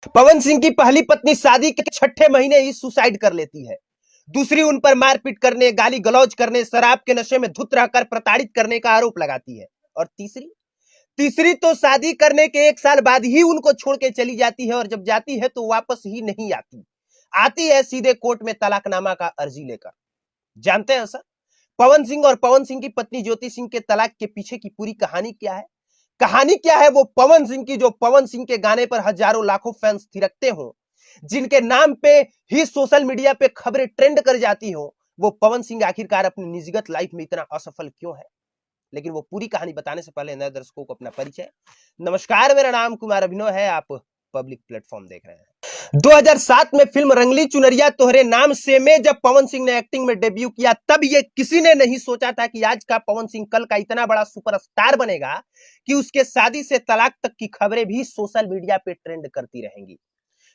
पवन सिंह की पहली पत्नी शादी के छठे महीने ही सुसाइड कर लेती है। दूसरी उन पर मारपीट करने, गाली गलौज करने, शराब के नशे में धुत रहकर प्रताड़ित करने का आरोप लगाती है। और तीसरी तीसरी तो शादी करने के 1 साल बाद ही उनको छोड़ के चली जाती है, और जब जाती है तो वापस ही नहीं आती। आती है सीधे कोर्ट में तलाकनामा का अर्जी लेकर। जानते हैं सर, पवन सिंह और पवन सिंह की पत्नी ज्योति सिंह के तलाक के पीछे की पूरी कहानी क्या है? कहानी क्या है वो पवन सिंह की, जो पवन सिंह के गाने पर हजारों लाखों फैंस थिरकते हो, जिनके नाम पे ही सोशल मीडिया पे खबरें ट्रेंड कर जाती हो। वो पवन सिंह आखिरकार अपनी निजीगत लाइफ में इतना असफल क्यों है? लेकिन वो पूरी कहानी बताने से पहले नए दर्शकों को अपना परिचय। नमस्कार, मेरा नाम कुमार अभिनव है, आप पब्लिक प्लेटफॉर्म देख रहे हैं। 2007 में फिल्म रंगली चुनरिया तोहरे नाम से में जब पवन सिंह ने एक्टिंग में डेब्यू किया, तब ये किसी ने नहीं सोचा था कि आज का पवन सिंह कल का इतना बड़ा सुपरस्टार बनेगा कि उसके शादी से तलाक तक की खबरें भी सोशल मीडिया पे ट्रेंड करती रहेंगी।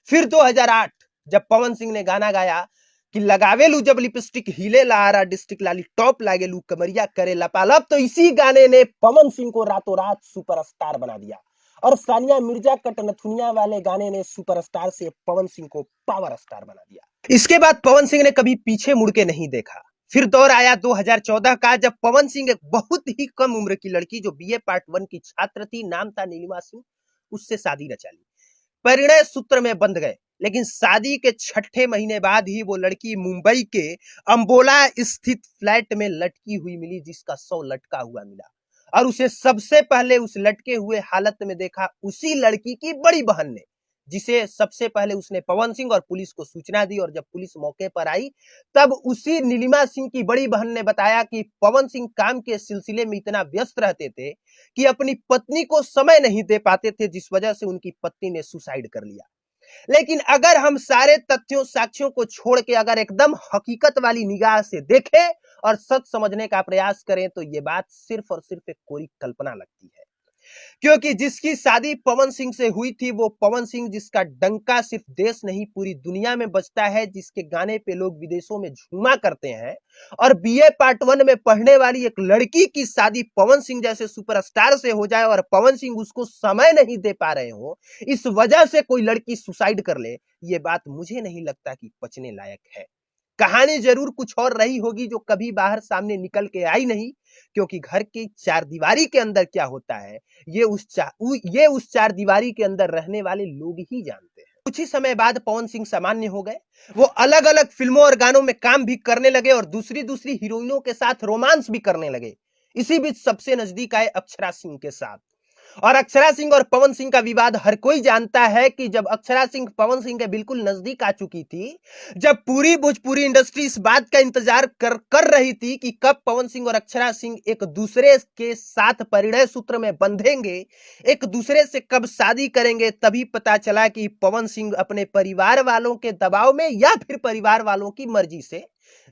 फिर 2008 जब पवन सिंह ने गाना गाया कि लगावेलू जब लिपस्टिक हिले लारा डिस्ट्रिक्ट लाली टॉप लागेलू कमरिया करे लपालप, तो इसी गाने ने पवन सिंह को रातों रात सुपरस्टार बना दिया। और सानिया मिर्जा कटनथुनिया वाले गाने ने सुपरस्टार से पवन सिंह को पावर स्टार बना दिया। इसके बाद पवन सिंह ने कभी पीछे मुड़ के नहीं देखा। फिर दौर आया 2014 का, जब पवन सिंह एक बहुत ही कम उम्र की लड़की जो बीए पार्ट 1 की छात्र थी, नाम था नीलिमा सिंह, उससे शादी रचा ली। परिणय सूत्र में बंध गए। लेकिन शादी के छठे महीने बाद ही वो लड़की मुंबई के अंबोला स्थित फ्लैट में लटकी हुई मिली, जिसका शव लटका हुआ मिला। और उसे सबसे पहले उस लटके हुए हालत में देखा उसी लड़की की बड़ी बहन ने, जिसे सबसे पहले उसने पवन सिंह और पुलिस को सूचना दी। और जब पुलिस मौके पर आई, तब उसी नीलिमा सिंह की बड़ी बहन ने बताया कि पवन सिंह काम के सिलसिले में इतना व्यस्त रहते थे कि अपनी पत्नी को समय नहीं दे पाते थे, जिस वजह से उनकी पत्नी ने सुसाइड कर लिया। लेकिन अगर हम सारे तथ्यों साक्ष्यों को छोड़ के अगर एकदम हकीकत वाली निगाह से देखें और सच समझने का प्रयास करें, तो ये बात सिर्फ और सिर्फ एक कोरी कल्पना लगती है। क्योंकि जिसकी शादी पवन सिंह से हुई थी, वो पवन सिंह जिसका डंका सिर्फ देश नहीं पूरी दुनिया में बजता है, जिसके गाने पे लोग विदेशों में झूमा करते हैं, और बीए पार्ट 1 में पढ़ने वाली एक लड़की की शादी पवन सिंह जैसे सुपरस्टार से हो जाए और पवन सिंह उसको समय नहीं दे पा रहे हो, इस वजह से कोई लड़की सुसाइड कर ले, ये बात मुझे नहीं लगता कि पचने लायक है। कहानी जरूर कुछ और रही होगी, जो कभी बाहर सामने निकल के आई नहीं, क्योंकि घर की चार दीवारी के अंदर क्या होता है, ये उस चार दीवारी के अंदर रहने वाले लोग ही जानते हैं। कुछ ही समय बाद पवन सिंह सामान्य हो गए। वो अलग अलग फिल्मों और गानों में काम भी करने लगे और दूसरी दूसरी हीरोइनों के साथ रोमांस भी करने लगे। इसी बीच सबसे नजदीक आए अक्षरा सिंह के साथ। और अक्षरा सिंह और पवन सिंह का विवाद हर कोई जानता है कि जब अक्षरा सिंह पवन सिंह के बिल्कुल नजदीक आ चुकी थी, जब पूरी भोजपुरी इंडस्ट्री इस बात का इंतजार कर रही थी कि कब पवन सिंह और अक्षरा सिंह एक दूसरे के साथ परिणय सूत्र में बंधेंगे, एक दूसरे से कब शादी करेंगे, तभी पता चला कि पवन सिंह अपने परिवार वालों के दबाव में या फिर परिवार वालों की मर्जी से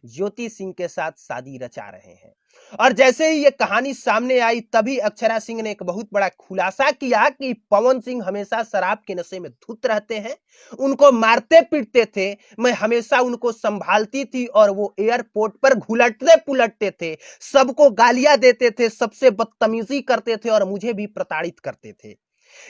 ज्योति सिंह के साथ शादी रचा रहे हैं। और जैसे ही ये कहानी सामने आई, तभी अक्षरा सिंह ने एक बहुत बड़ा खुलासा किया कि पवन सिंह हमेशा शराब के नशे में धुत रहते हैं, उनको मारते पीटते थे, मैं हमेशा उनको संभालती थी और वो एयरपोर्ट पर घुलटते पुलटते थे, सबको गालियां देते थे, सबसे बदतमीजी करते थे और मुझे भी प्रताड़ित करते थे।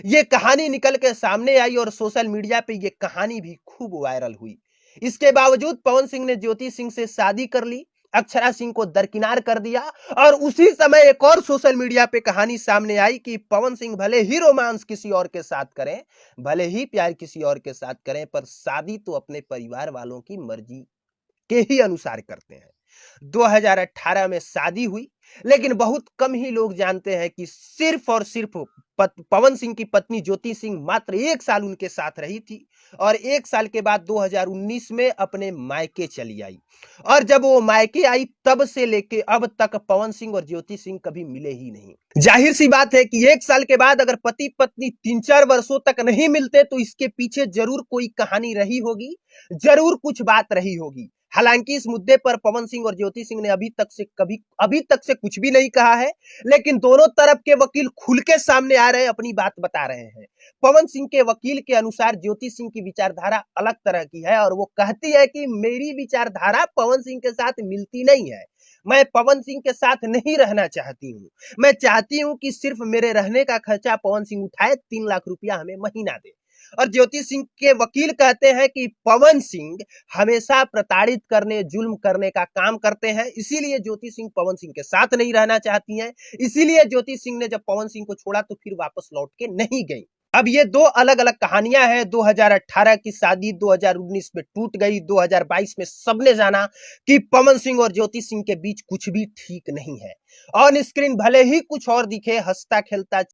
ये कहानी निकल के सामने आई और सोशल मीडिया पे ये कहानी भी खूब वायरल हुई। इसके बावजूद पवन सिंह ने ज्योति सिंह से शादी कर ली, अक्षरा सिंह को दरकिनार कर दिया। और उसी समय एक और सोशल मीडिया पे कहानी सामने आई कि पवन सिंह भले ही रोमांस किसी और के साथ करें, भले ही प्यार किसी और के साथ करें, पर शादी तो अपने परिवार वालों की मर्जी के ही अनुसार करते हैं। 2018 में शादी हुई, लेकिन बहुत कम ही लोग जानते हैं कि सिर्फ और सिर्फ पवन सिंह की पत्नी ज्योति सिंह मात्र 1 साल उनके साथ रही थी और 1 साल के बाद 2019 में अपने मायके चली आई। और जब वो मायके आई, तब से लेके अब तक पवन सिंह और ज्योति सिंह कभी मिले ही नहीं। जाहिर सी बात है कि 1 साल के बाद अगर पति पत्नी 3-4 वर्षों तक नहीं मिलते, तो इसके पीछे जरूर कोई कहानी रही होगी, जरूर कुछ बात रही होगी। हालांकि इस मुद्दे पर पवन सिंह और ज्योति सिंह ने अभी तक से कुछ भी नहीं कहा है, लेकिन दोनों तरफ के वकील खुल के सामने आ रहे हैं, अपनी बात बता रहे हैं। पवन सिंह के वकील के अनुसार ज्योति सिंह की विचारधारा अलग तरह की है और वो कहती है कि मेरी विचारधारा पवन सिंह के साथ मिलती नहीं है, मैं पवन सिंह के साथ नहीं रहना चाहती हूँ, मैं चाहती हूँ कि सिर्फ मेरे रहने का खर्चा पवन सिंह उठाए, 3 लाख रुपया हमें महीना दे। और ज्योति सिंह के वकील कहते हैं कि पवन सिंह हमेशा प्रताड़ित करने, जुल्म करने का काम करते हैं, इसीलिए ज्योति सिंह पवन सिंह के साथ नहीं रहना चाहती हैं। इसीलिए ज्योति सिंह ने जब पवन सिंह को छोड़ा तो फिर वापस लौट के नहीं गई। अब ये दो अलग-अलग कहानियां हैं। 2018 की शादी 2019 में टूट गई। 2022 में सबने जाना कि पवन सिंह और ज्योति सिंह के बीच कुछ भी ठीक नहीं है। ऑन स्क्रीन भले ही कुछ और दिखे, हंसता खेलता